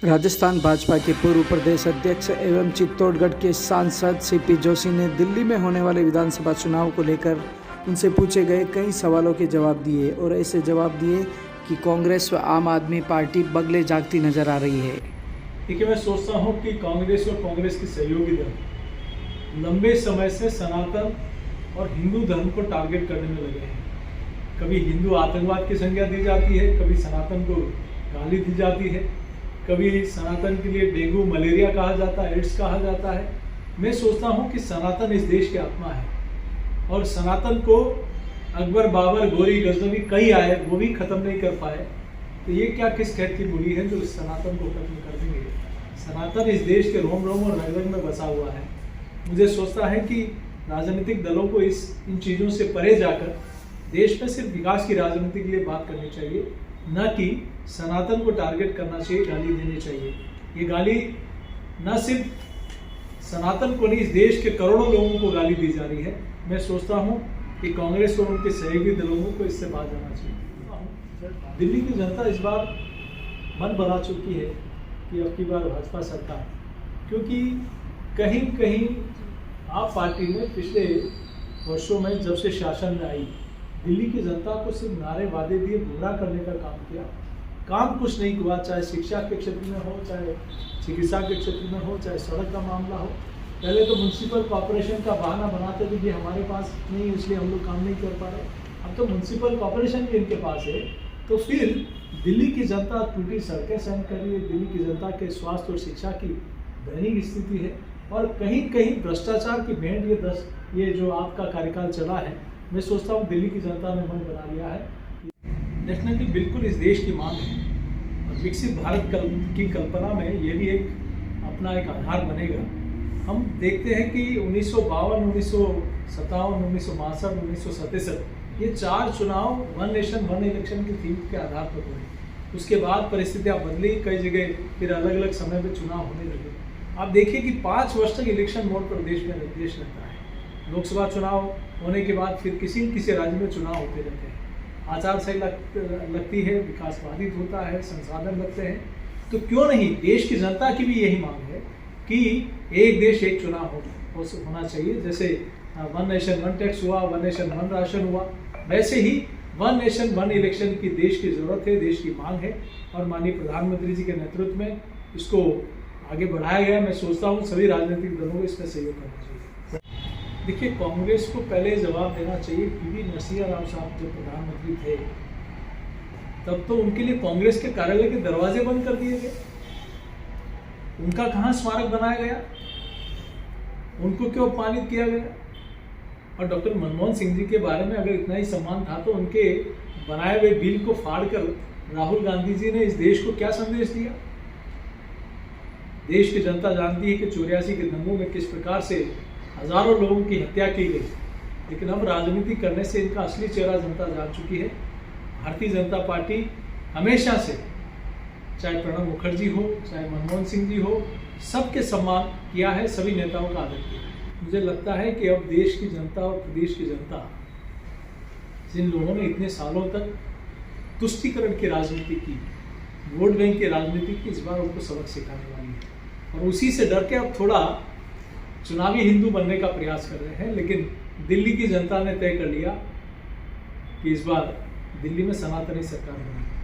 राजस्थान भाजपा के पूर्व प्रदेश अध्यक्ष एवं चित्तौड़गढ़ के सांसद सीपी जोशी ने दिल्ली में होने वाले विधानसभा चुनाव को लेकर उनसे पूछे गए कई सवालों के जवाब दिए और ऐसे जवाब दिए कि कांग्रेस व आम आदमी पार्टी बगले जागती नजर आ रही है। देखिए, मैं सोचता हूँ कि कांग्रेस और कांग्रेस के सहयोगी दल लंबे समय से सनातन और हिंदू धर्म को टारगेट करने में लगे हैं। कभी हिंदू आतंकवाद की संज्ञा दी जाती है, कभी सनातन को गाली दी जाती है, कभी सनातन के लिए डेंगू मलेरिया कहा जाता है, एड्स कहा जाता है। मैं सोचता हूँ कि सनातन इस देश की आत्मा है और सनातन को अकबर, बाबर, गोरी, गजनवी कई आए, वो भी खत्म नहीं कर पाए। तो ये क्या किस कहत की बुरी है जो इस सनातन को खत्म कर देंगे। सनातन इस देश के रोम रोम और रग रग में बसा हुआ है। मुझे सोचता है कि राजनीतिक दलों को इन चीज़ों से परे जाकर देश में सिर्फ विकास की राजनीति के लिए बात करनी चाहिए, न कि सनातन को टारगेट करना चाहिए, गाली देनी चाहिए। ये गाली न सिर्फ सनातन को नहीं, इस देश के करोड़ों लोगों को गाली दी जा रही है। मैं सोचता हूँ कि कांग्रेस और उनके सहयोगी दलों को इससे बात जाना चाहिए। दिल्ली की जनता इस बार मन बना चुकी है कि अब की बार भाजपा सरकार, क्योंकि कहीं कहीं आप पार्टी ने पिछले वर्षों में जब से शासन में आई, दिल्ली की जनता को सिर्फ नारे वादे दिए गुमराह करने का काम किया। काम कुछ नहीं हुआ, चाहे शिक्षा के क्षेत्र में हो, चाहे चिकित्सा के क्षेत्र में हो, चाहे सड़क का मामला हो। पहले तो म्यूनसिपल कॉर्पोरेशन का बहाना बनाते थे कि हमारे पास नहीं, इसलिए हम लोग काम नहीं कर पा रहे। अब तो म्यूनसिपल कॉर्पोरेशन भी इनके पास है। तो फिर दिल्ली की जनता टूटी सड़कें सहन कर रही है, दिल्ली की जनता के स्वास्थ्य और शिक्षा की दयनीय स्थिति है और कहीं कहीं भ्रष्टाचार की भेंट ये जो आपका कार्यकाल चला है, मैं सोचता हूँ दिल्ली की जनता ने मन बना लिया है। डेफिनेटली बिल्कुल इस देश की मांग है और विकसित भारत की कल्पना में ये भी अपना एक आधार बनेगा। हम देखते हैं कि 1952, 1957, 1962, 1967 ये 4 चुनाव वन नेशन वन इलेक्शन की थीम के आधार पर हुए। उसके बाद परिस्थितियाँ बदली, कई जगह फिर अलग अलग समय पर चुनाव होने लगे। आप देखिए कि 5 वर्ष तक इलेक्शन मोड पर देश रहता है। लोकसभा चुनाव होने के बाद फिर किसी राज्य में चुनाव होते रहते हैं। आचार संहिता लगती है, विकास बाधित होता है, संसाधन लगते हैं। तो क्यों नहीं, देश की जनता की भी यही मांग है कि एक देश एक चुनाव होना चाहिए। जैसे वन नेशन वन टैक्स हुआ, वन नेशन वन राशन हुआ, वैसे ही वन नेशन वन इलेक्शन की देश की ज़रूरत है, देश की मांग है और माननीय प्रधानमंत्री जी के नेतृत्व में इसको आगे बढ़ाया गया। मैं सोचता हूँ सभी राजनीतिक दलों को इसमें सहयोग करना चाहिए। देखिए, कांग्रेस को पहले जवाब देना चाहिए। पीवी नरसिम्हा राव साहब जब प्रधानमंत्री थे तब तो उनके लिए कांग्रेस के कार्यालय के दरवाजे बंद कर दिए गए। उनका कहाँ स्मारक बनाया गया, उनको क्यों अपमानित किया गया। और डॉक्टर मनमोहन सिंह जी के बारे में अगर इतना ही सम्मान था तो उनके बनाए हुए बिल को फाड़कर राहुल गांधी जी ने इस देश को क्या संदेश दिया। देश की जनता जानती है कि 84 के दंगों में किस प्रकार से हजारों लोगों की हत्या की गई, लेकिन अब राजनीति करने से इनका असली चेहरा जनता जान चुकी है। भारतीय जनता पार्टी हमेशा से, चाहे प्रणब मुखर्जी हो, चाहे मनमोहन सिंह जी हो, सबके सम्मान किया है, सभी नेताओं का आदर किया है। मुझे लगता है कि अब देश की जनता और प्रदेश की जनता, जिन लोगों ने इतने सालों तक तुष्टीकरण की राजनीति की, वोट बैंक की राजनीति की, इस बार उनको सबक सिखाने वाली है और उसी से डर के अब थोड़ा चुनावी हिंदू बनने का प्रयास कर रहे हैं। लेकिन दिल्ली की जनता ने तय कर लिया कि इस बार दिल्ली में सनातनी सरकार बनेगी।